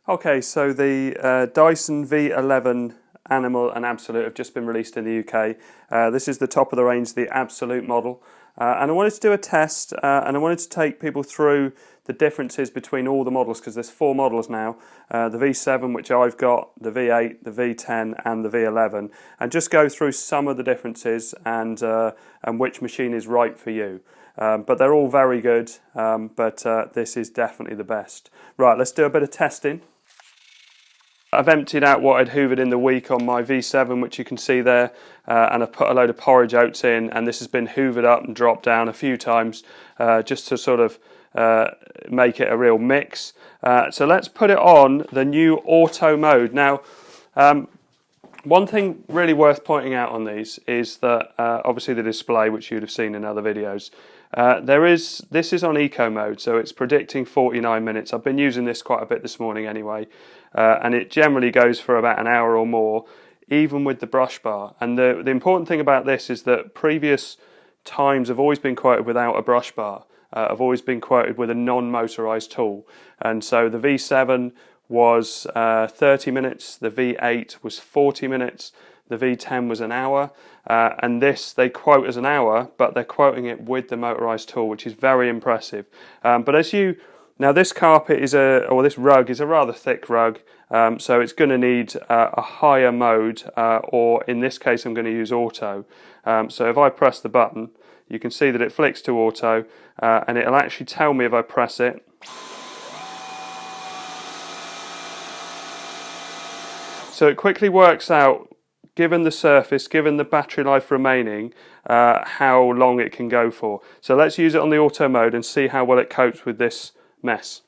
Okay, so the Dyson V11 Animal and Absolute have just been released in the UK. This is the top of the range, the Absolute model. And I wanted to do a test and I wanted to take people through the differences between all the models, because there's 4 models now, the V7, which I've got, the V8, the V10 and the V11, and just go through some of the differences and which machine is right for you. But they're all very good, but this is definitely the best. Right, let's do a bit of testing. I've emptied out what I'd hoovered in the week on my V7, which you can see there, and I've put a load of porridge oats in, and this has been hoovered up and dropped down a few times just to sort of make it a real mix. So let's put it on the new auto mode. Now, one thing really worth pointing out on these is that obviously the display, which you'd have seen in other videos, this is on eco mode, so it's predicting 49 minutes. I've been using this quite a bit this morning anyway, and it generally goes for about an hour or more, even with the brush bar. And the important thing about this is that previous times have always been quoted without a brush bar. Have always been quoted with a non-motorised tool, and so the V7 was 30 minutes, the V8 was 40 minutes, the V10 was an hour, and this they quote as an hour, but they're quoting it with the motorised tool, which is very impressive. Now this carpet this rug is a rather thick rug, so it's going to need a higher mode, or in this case I'm going to use auto. So if I press the button, you can see that it flicks to auto, and it'll actually tell me if I press it. So it quickly works out, given the surface, given the battery life remaining, how long it can go for. So let's use it on the auto mode and see how well it copes with this mess.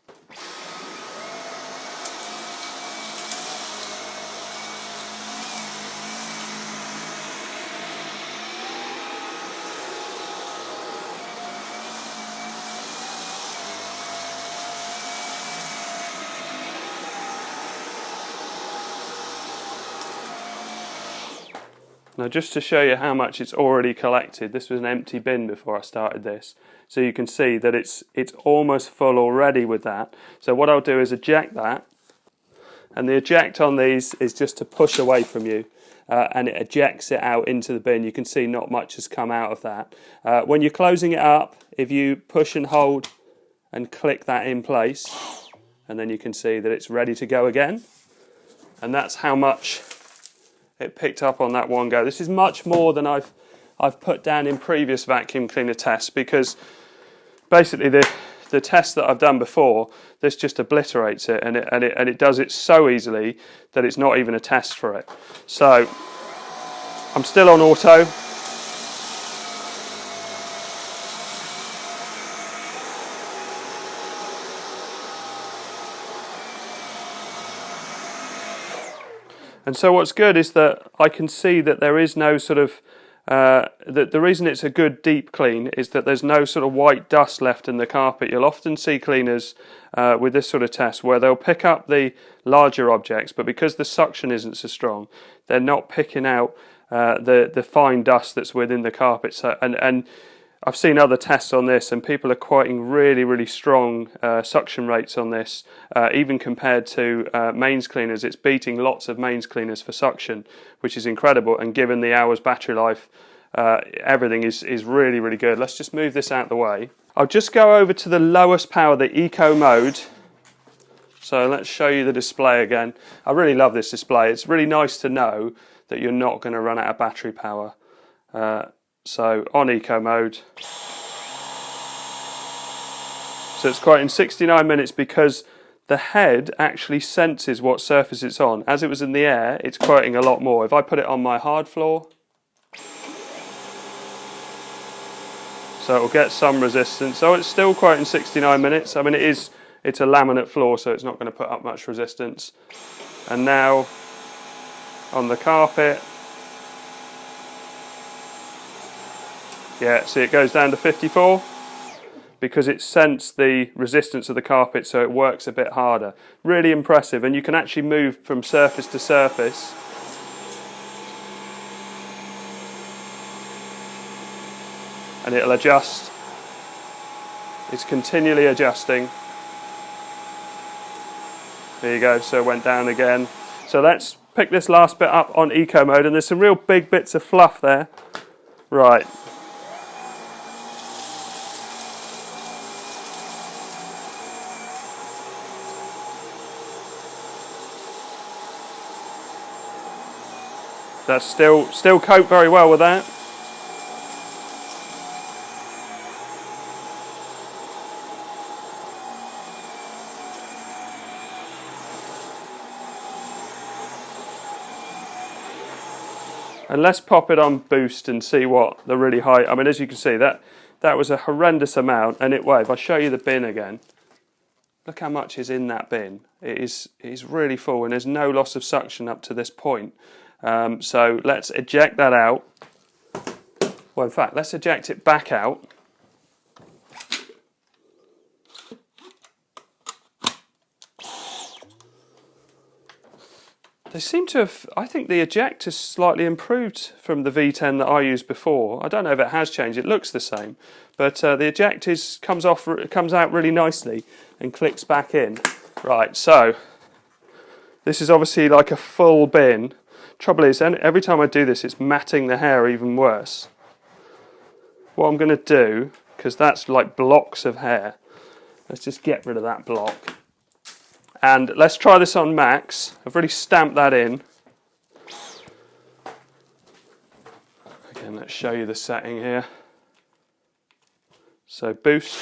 Now, just to show you how much it's already collected, this was an empty bin before I started this. So you can see that it's almost full already with that. So what I'll do is eject that. And the eject on these is just to push away from you. And it ejects it out into the bin. You can see not much has come out of that. When you're closing it up, if you push and hold and click that in place, and then you can see that it's ready to go again. And that's how much it picked up on that one go. This is much more than I've put down in previous vacuum cleaner tests, because basically the test that I've done before, this just obliterates it, and it does it so easily that it's not even a test for it. So I'm still on auto. And so what's good is that I can see that there is no sort of, the reason it's a good deep clean is that there's no sort of white dust left in the carpet. You'll often see cleaners with this sort of test where they'll pick up the larger objects, but because the suction isn't so strong, they're not picking out the fine dust that's within the carpet. So, and I've seen other tests on this, and people are quoting really, really strong suction rates on this, even compared to mains cleaners. It's beating lots of mains cleaners for suction, which is incredible. And given the hour's battery life, everything is really, really good. Let's just move this out of the way. I'll just go over to the lowest power, the eco mode. So let's show you the display again. I really love this display. It's really nice to know that you're not going to run out of battery power. So on eco mode, so it's quoting 69 minutes because the head actually senses what surface it's on. As it was in the air, it's quoting a lot more. If I put it on my hard floor, so it will get some resistance. So it's still quoting 69 minutes. I mean, it's a laminate floor, so it's not going to put up much resistance. And now on the carpet, yeah, see, it goes down to 54 because it sensed the resistance of the carpet, so it works a bit harder. Really impressive, and you can actually move from surface to surface. And it'll adjust. It's continually adjusting. There you go, so it went down again. So let's pick this last bit up on eco mode, and there's some real big bits of fluff there. Right. That's still coped very well with that. And let's pop it on boost and see what the really high, I mean, as you can see, that was a horrendous amount. And well, if I show you the bin again, look how much is in that bin. It is really full, and there's no loss of suction up to this point. So let's eject that out. Well, in fact, let's eject it back out. They seem to have, I think the eject has slightly improved from the V10 that I used before. I don't know if it has changed, it looks the same. But the eject comes out really nicely and clicks back in. Right, so this is obviously like a full bin. Trouble is, every time I do this, it's matting the hair even worse. What I'm going to do, because that's like blocks of hair, let's just get rid of that block. And let's try this on max. I've already stamped that in. Again, let's show you the setting here. So boost,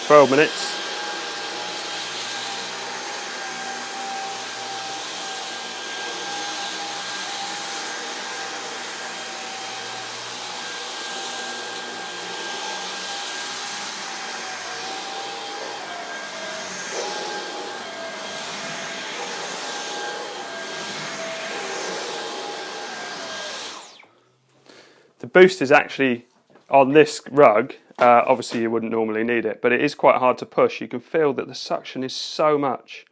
12 minutes. The boost is actually on this rug. Obviously you wouldn't normally need it, but it is quite hard to push. You can feel that the suction is so much.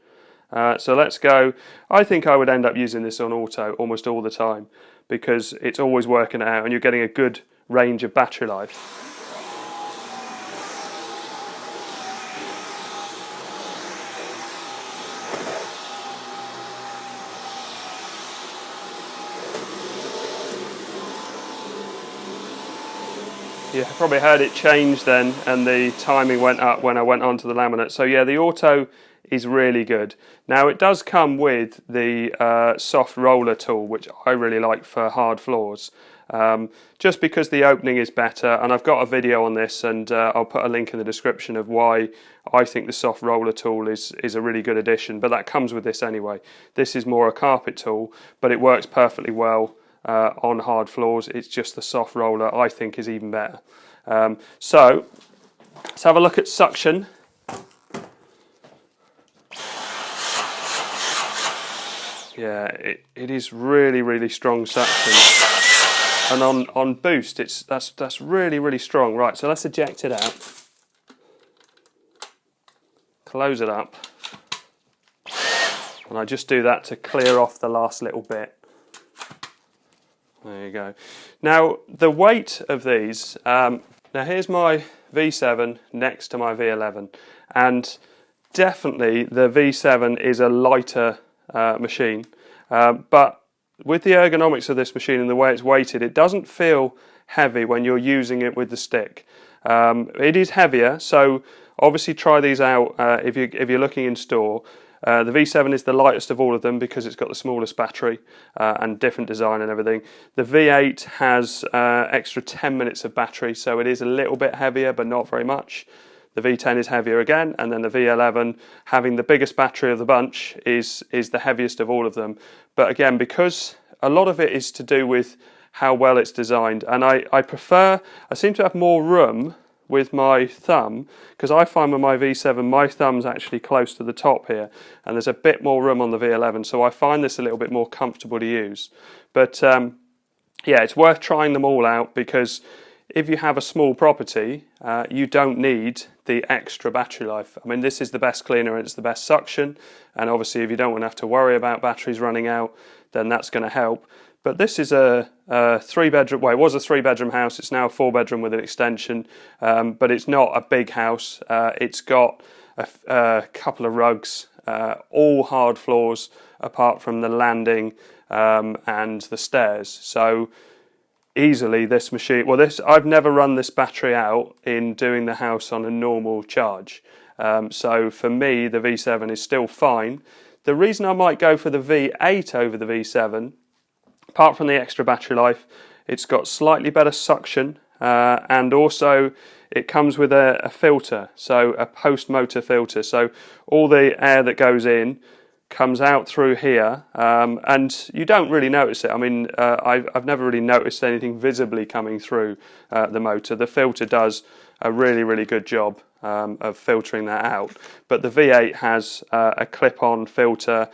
So let's go. I think I would end up using this on auto almost all the time because it's always working out and you're getting a good range of battery life. You probably heard it change then, and the timing went up when I went onto the laminate. So yeah, the auto is really good. Now it does come with the soft roller tool, which I really like for hard floors, just because the opening is better. And I've got a video on this, and I'll put a link in the description of why I think the soft roller tool is a really good addition. But that comes with this anyway. This is more a carpet tool, but it works perfectly well on hard floors. It's just the soft roller I think is even better. So let's have a look at suction. Yeah, it is really strong suction, and on boost that's really strong. Right, so let's eject it out, close it up, and I just do that to clear off the last little bit. There you go. Now the weight of these, now here's my V7 next to my V11, and definitely the V7 is a lighter machine, but with the ergonomics of this machine and the way it's weighted, it doesn't feel heavy when you're using it with the stick. It is heavier, so obviously try these out if you're looking in store. The V7 is the lightest of all of them because it's got the smallest battery and different design and everything. The V8 has extra 10 minutes of battery, so it is a little bit heavier, but not very much. The V10 is heavier again, and then the V11, having the biggest battery of the bunch, is the heaviest of all of them. But again, because a lot of it is to do with how well it's designed, and I seem to have more room with my thumb, because I find with my V7 my thumb's actually close to the top here, and there's a bit more room on the V11, so I find this a little bit more comfortable to use. But yeah, it's worth trying them all out, because if you have a small property, you don't need the extra battery life. I mean, this is the best cleaner and it's the best suction, and obviously if you don't want to have to worry about batteries running out, then that's going to help. But this is a 3-bedroom, well, it was a 3-bedroom house, it's now a 4-bedroom with an extension, but it's not a big house. It's got a couple of rugs, all hard floors apart from the landing and the stairs. So easily this machine, I've never run this battery out in doing the house on a normal charge. So for me, the V7 is still fine. The reason I might go for the V8 over the V7, apart from the extra battery life, it's got slightly better suction, and also it comes with a filter, so a post-motor filter. So all the air that goes in comes out through here, and you don't really notice it. I mean, I've never really noticed anything visibly coming through the motor. The filter does a really, really good job of filtering that out. But the V8 has a clip-on filter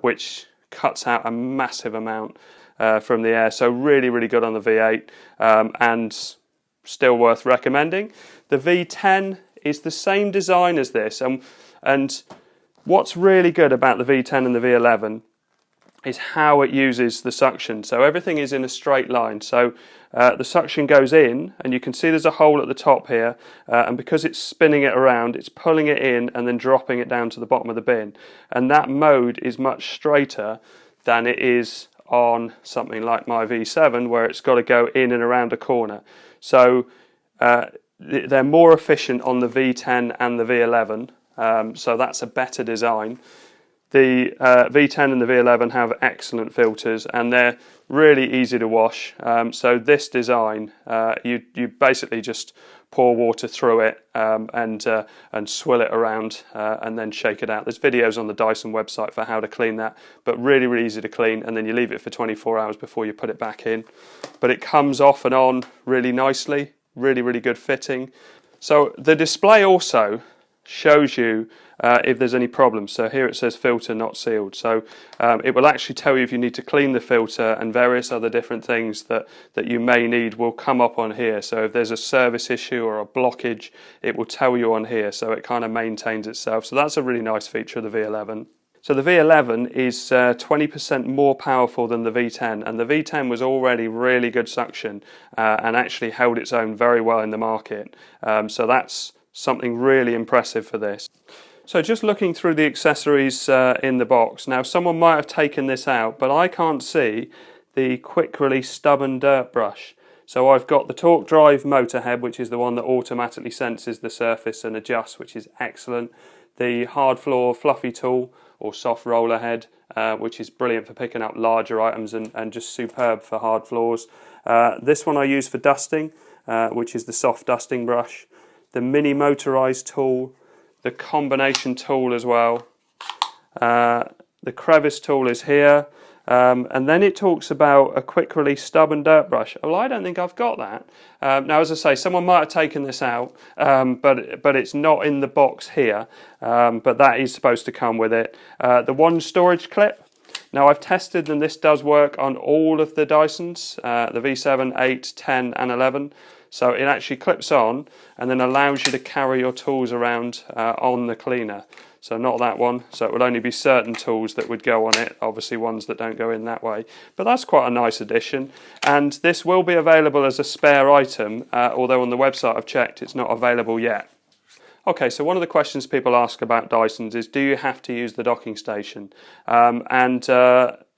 which cuts out a massive amount from the air. So really, really good on the V8, and still worth recommending. The V10 is the same design as this, and what's really good about the V10 and the V11 is how it uses the suction. So everything is in a straight line. So the suction goes in, and you can see there's a hole at the top here, and because it's spinning it around, it's pulling it in and then dropping it down to the bottom of the bin. And that mode is much straighter than it is on something like my V7, where it's got to go in and around a corner. So they're more efficient on the V10 and the V11, so that's a better design. The V10 and the V11 have excellent filters, and they're really easy to wash. So this design, you basically just pour water through it and swill it around and then shake it out. There's videos on the Dyson website for how to clean that, but really, really easy to clean, and then you leave it for 24 hours before you put it back in. But it comes off and on really nicely, really, really good fitting. So the display also shows you if there's any problems. So here it says filter not sealed. So it will actually tell you if you need to clean the filter, and various other different things that you may need will come up on here. So if there's a service issue or a blockage, it will tell you on here, so it kind of maintains itself. So that's a really nice feature of the V11. So the V11 is 20% more powerful than the V10, and the V10 was already really good suction and actually held its own very well in the market. So that's something really impressive for this. So just looking through the accessories in the box, now someone might have taken this out, but I can't see the quick release stubborn dirt brush. So I've got the torque drive motor head, which is the one that automatically senses the surface and adjusts, which is excellent. The hard floor fluffy tool or soft roller head, which is brilliant for picking up larger items and just superb for hard floors. This one I use for dusting, which is the soft dusting brush. The mini motorized tool, the combination tool as well. The crevice tool is here. And then it talks about a quick release stubborn dirt brush. Well, I don't think I've got that. Now, as I say, someone might have taken this out, but it's not in the box here. But that is supposed to come with it. The one storage clip. Now, I've tested, and this does work on all of the Dysons, the V7, 8, 10 and 11. So it actually clips on and then allows you to carry your tools around on the cleaner. So not that one, so it would only be certain tools that would go on it, obviously ones that don't go in that way. But that's quite a nice addition, and this will be available as a spare item, although on the website I've checked it's not available yet. Okay, so one of the questions people ask about Dysons is, do you have to use the docking station?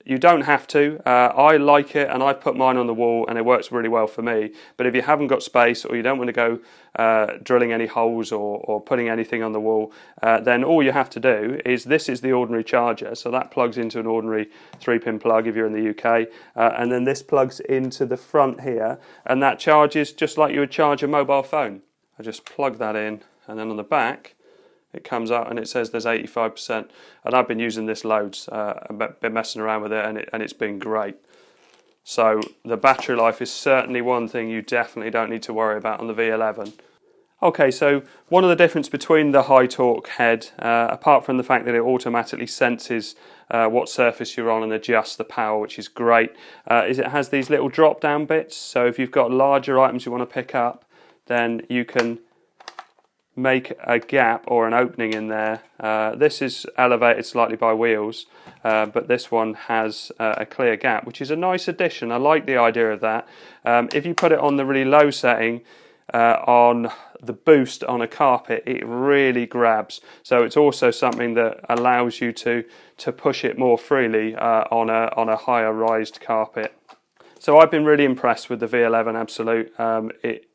You don't have to. I like it, and I've put mine on the wall, and it works really well for me. But if you haven't got space, or you don't want to go drilling any holes or putting anything on the wall, then all you have to do is, this is the ordinary charger, so that plugs into an ordinary 3-pin plug if you're in the UK, and then this plugs into the front here, and that charges just like you would charge a mobile phone. I just plug that in, and then on the back it comes up and it says there's 85%, and I've been using this loads. I've been messing around with it, and it's been great. So the battery life is certainly one thing you definitely don't need to worry about on the V11. Okay, so one of the difference between the high torque head, apart from the fact that it automatically senses what surface you're on and adjusts the power, which is great, is it has these little drop down bits. So if you've got larger items you want to pick up, then you can make a gap or an opening in there. This is elevated slightly by wheels, but this one has a clear gap, which is a nice addition. I like the idea of that. If you put it on the really low setting, on the boost on a carpet, it really grabs. So it's also something that allows you to push it more freely on a higher rised carpet. So I've been really impressed with the V11 Absolute.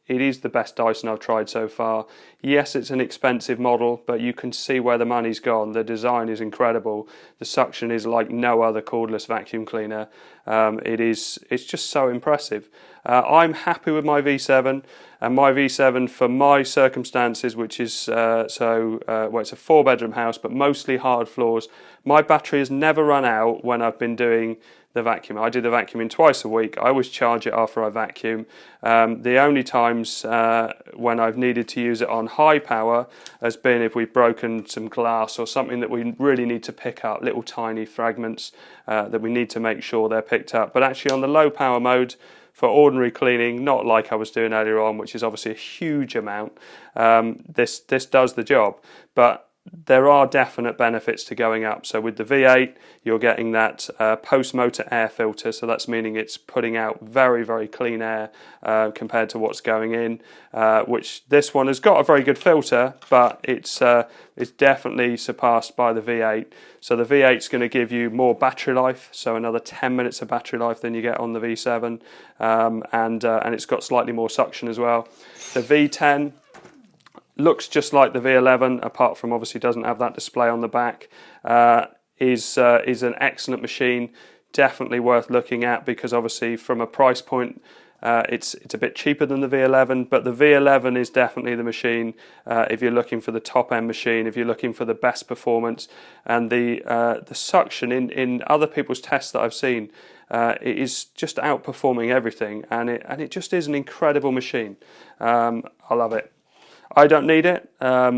It is the best Dyson I've tried so far. Yes, it's an expensive model, but you can see where the money's gone. The design is incredible. The suction is like no other cordless vacuum cleaner. It's just so impressive. I'm happy with my V7, and my V7 for my circumstances, which is well, it's a 4-bedroom house, but mostly hard floors. My battery has never run out when I've been doing the vacuum. I do the vacuuming twice a week. I always charge it after I vacuum. The only times when I've needed to use it on high power has been if we've broken some glass or something that we really need to pick up, little tiny fragments that we need to make sure they're picked up. But actually on the low power mode, for ordinary cleaning, not like I was doing earlier on, which is obviously a huge amount, this does the job. But there are definite benefits to going up. So with the V8, you're getting that post-motor air filter, so that's meaning it's putting out very, very clean air compared to what's going in, which this one has got a very good filter, but it's definitely surpassed by the V8. So the V8 is going to give you more battery life, so another 10 minutes of battery life than you get on the V7, and it's got slightly more suction as well. The V10 looks just like the V11, apart from obviously doesn't have that display on the back. Is an excellent machine, definitely worth looking at, because obviously from a price point it's a bit cheaper than the V11, but the V11 is definitely the machine if you're looking for the top end machine, if you're looking for the best performance. And the suction in other people's tests that I've seen, it is just outperforming everything, and it just is an incredible machine. I love it. I don't need it, but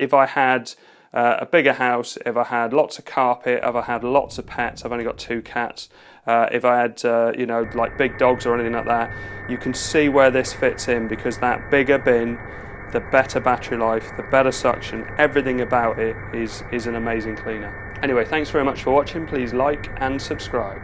if I had a bigger house, if I had lots of carpet, if I had lots of pets, I've only got 2 cats, if I had like big dogs or anything like that, you can see where this fits in, because that bigger bin, the better battery life, the better suction, everything about it is an amazing cleaner. Anyway, thanks very much for watching. Please like and subscribe.